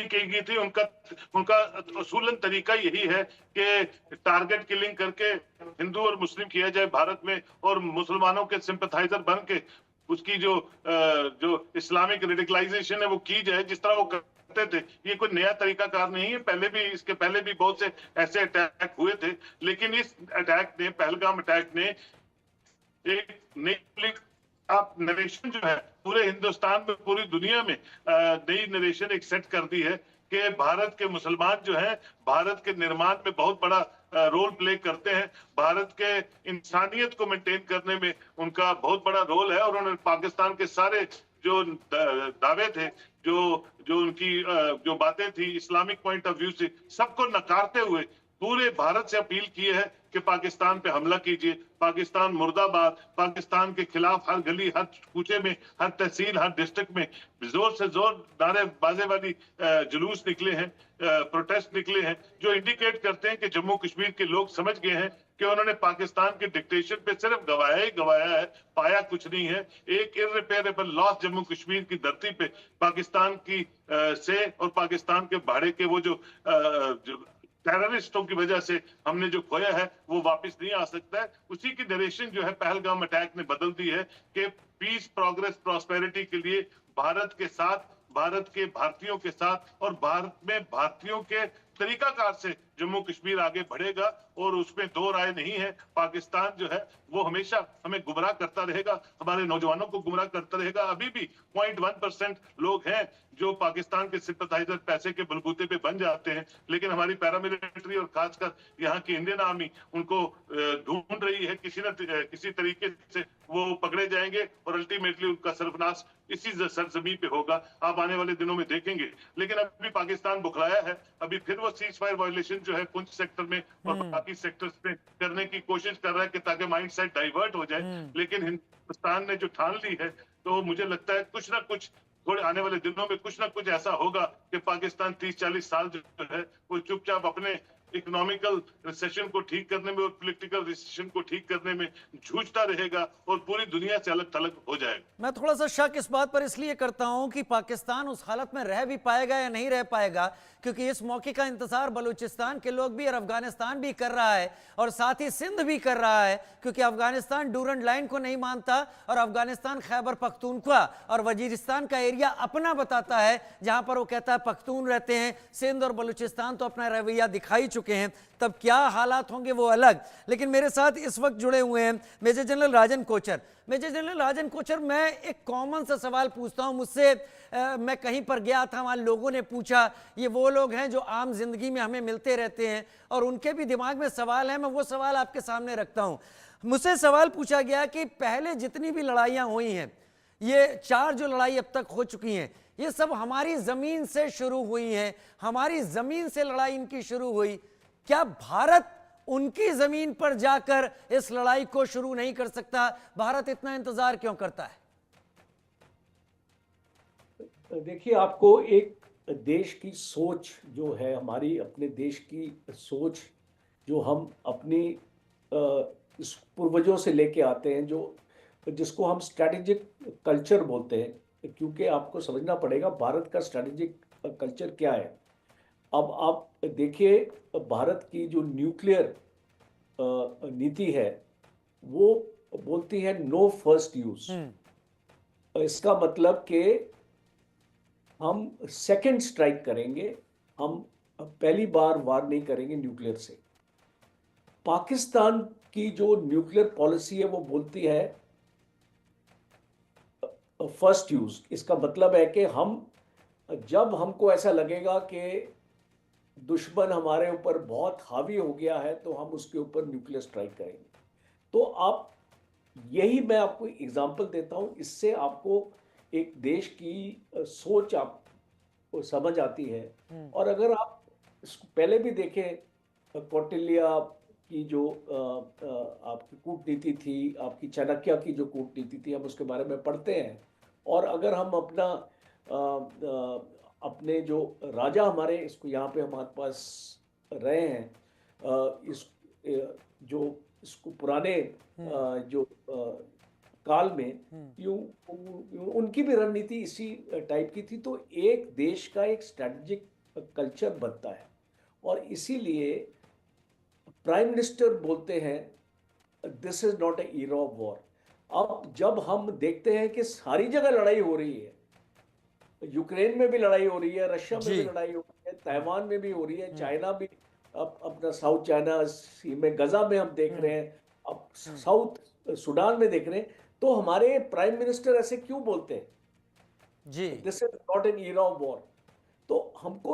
की गई थी। उनका उनका असूलन तरीका यही है कि टारगेट किलिंग करके हिंदू और मुस्लिम किया जाए भारत में, और मुसलमानों के सिंपथाइजर बन के उसकी जो इस्लामिक रेडिकलाइजेशन है वो की जाए, जिस तरह वो करते थे। ये कोई नया तरीका कार नहीं है, पहले भी, इसके पहले भी बहुत से ऐसे अटैक हुए थे, लेकिन इस अटैक ने, पहलगाम अटैक ने एक नई आप नरेशन जो है पूरे हिंदुस्तान में, पूरी दुनिया में नई नरेशन एक सेट कर दी है कि भारत के मुसलमान जो है भारत के निर्माण में बहुत बड़ा रोल प्ले करते हैं। भारत के इंसानियत को मेंटेन करने में उनका बहुत बड़ा रोल है, और उन्होंने पाकिस्तान के सारे जो दावे थे, जो जो उनकी जो बातें थी इस्लामिक पॉइंट ऑफ व्यू से, सबको नकारते हुए पूरे भारत से अपील की है कि पाकिस्तान पे हमला कीजिए, पाकिस्तान मुर्दाबाद, पाकिस्तान के खिलाफ हर गली, हर कूचे में, हर तहसील, हर डिस्ट्रिक्ट में जोर से जोर नारेबाजी वाली जुलूस निकले हैं, प्रोटेस्ट निकले हैं, जो इंडिकेट करते हैं कि जम्मू कश्मीर के लोग समझ गए हैं कि उन्होंने पाकिस्तान के डिक्टेशन पे सिर्फ गवाया ही गवाया है, पाया कुछ नहीं है। एक इररिपेयरेबल लॉस जम्मू कश्मीर की धरती पे पाकिस्तान की से और पाकिस्तान के भाड़े के वो जो टेररिस्टों की वजह से हमने जो खोया है वो वापस नहीं आ सकता है। उसी की नरेशन जो है पहलगाम अटैक ने बदल दी है कि पीस, प्रोग्रेस, प्रॉस्पेरिटी के लिए भारत के साथ, भारत के भारतीयों के साथ और भारत में भारतीयों के तरीकाकार से जम्मू कश्मीर आगे बढ़ेगा, और उसमें दो राय नहीं है। पाकिस्तान जो है वो हमेशा हमें गुमराह करता रहेगा, हमारे नौजवानों को गुमराह करता रहेगा। अभी भी 0.1% लोग हैं जो पाकिस्तान के सिंपथाइजर पैसे के बलबूते पे बन जाते हैं, लेकिन हमारी पैरामिलिट्री और खासकर यहाँ की इंडियन आर्मी उनको ढूंढ रही है, किसी तरीके से वो पकड़े जाएंगे और अल्टीमेटली उनका सर्वनाश इसी सरजमी पे होगा। आप आने वाले दिनों में देखेंगे। लेकिन अभी पाकिस्तान बुखलाया है, अभी फिर वो सीज फायर वायलेशन जो है पुंछ सेक्टर में और बाकी सेक्टर्स में करने की कोशिश कर रहा है कि ताकि माइंड सेट डाइवर्ट हो जाए। लेकिन हिंदुस्तान ने जो ठान ली है, तो मुझे लगता है कुछ ना कुछ थोड़े आने वाले दिनों में कुछ ना कुछ ऐसा होगा कि पाकिस्तान 30-40 साल जो है वो चुपचाप अपने इकोनॉमिकल रिसेशन को ठीक करने में और पॉलिटिकल रिसेशन को ठीक करने में जूझता रहेगा और पूरी दुनिया से अलग थलग हो जाएगा। मैं थोड़ा सा शक इस बात पर इसलिए करता हूं कि पाकिस्तान उस हालत में रह भी पाएगा या नहीं रह पाएगा, क्योंकि इस मौके का इंतजार बलूचिस्तान के लोग भी और अफगानिस्तान भी कर रहा है, और साथ ही सिंध भी कर रहा है, क्योंकि अफगानिस्तान डूरंड लाइन को नहीं मानता और अफगानिस्तान खैबर पख्तूनख्वा और वजीरिस्तान का एरिया अपना बताता है, जहां पर वो कहता है पख्तून रहते हैं। सिंध और बलूचिस्तान तो अपना रवैया दिखाई चुके हैं, तब क्या हालात होंगे वो अलग। लेकिन मेरे साथ इस वक्त जुड़े हुए हैं मेजर जनरल राजन कोचर। मेजर जनरल राजन कोचर, मैं एक कॉमन सा सवाल पूछता हूं, मुझसे मैं कहीं पर गया था, वहां लोगों ने पूछा, ये वो लोग हैं जो आम जिंदगी में हमें मिलते रहते हैं और उनके भी दिमाग में सवाल है, मैं वो सवाल आपके सामने रखता हूं। मुझसे सवाल पूछा गया कि पहले जितनी भी लड़ाइयां हुई हैं, ये 4 जो लड़ाई अब तक हो चुकी हैं, ये सब हमारी जमीन से शुरू हुई हैं, हमारी जमीन से लड़ाई इनकी शुरू हुई। क्या भारत उनकी जमीन पर जाकर इस लड़ाई को शुरू नहीं कर सकता? भारत इतना इंतजार क्यों करता है? देखिए, आपको एक देश की सोच जो है, हमारी अपने देश की सोच जो हम अपनी इस पूर्वजों से लेके आते हैं, जो जिसको हम स्ट्रैटेजिक कल्चर बोलते हैं, क्योंकि आपको समझना पड़ेगा भारत का स्ट्रैटेजिक कल्चर क्या है। अब आप देखिए, भारत की जो न्यूक्लियर नीति है वो बोलती है नो फर्स्ट यूज। इसका मतलब कि हम सेकंड स्ट्राइक करेंगे, हम पहली बार वार नहीं करेंगे न्यूक्लियर से। पाकिस्तान की जो न्यूक्लियर पॉलिसी है वो बोलती है फर्स्ट यूज। इसका मतलब है कि हम, जब हमको ऐसा लगेगा कि दुश्मन हमारे ऊपर बहुत हावी हो गया है, तो हम उसके ऊपर न्यूक्लियर स्ट्राइक करेंगे। तो आप, यही मैं आपको एग्जांपल देता हूं, इससे आपको एक देश की सोच आपको समझ आती है। और अगर आप इसको पहले भी देखें, कौटिल्य की जो आपकी कूटनीति थी, आपकी चाणक्य की जो कूटनीति थी, हम उसके बारे में पढ़ते हैं। और अगर हम अपने जो राजा हमारे, इसको यहाँ पे हमारे पास रहे हैं, इस जो इसको पुराने जो काल में उनकी भी रणनीति इसी टाइप की थी। तो एक देश का एक स्ट्रेटेजिक कल्चर बनता है, और इसीलिए प्राइम मिनिस्टर बोलते हैं this is not a era of war. अब जब हम देखते हैं कि सारी जगह लड़ाई हो रही है, यूक्रेन में भी लड़ाई हो रही है, रशिया में भी लड़ाई हो रही है, ताइवान में भी हो रही है, चाइना भी अब अपना साउथ चाइना सी में, गजा में हम देख रहे हैं, अब साउथ सूडान में देख रहे हैं, तो हमारे प्राइम मिनिस्टर ऐसे क्यों बोलते हैं जी this is not an era of war? तो हमको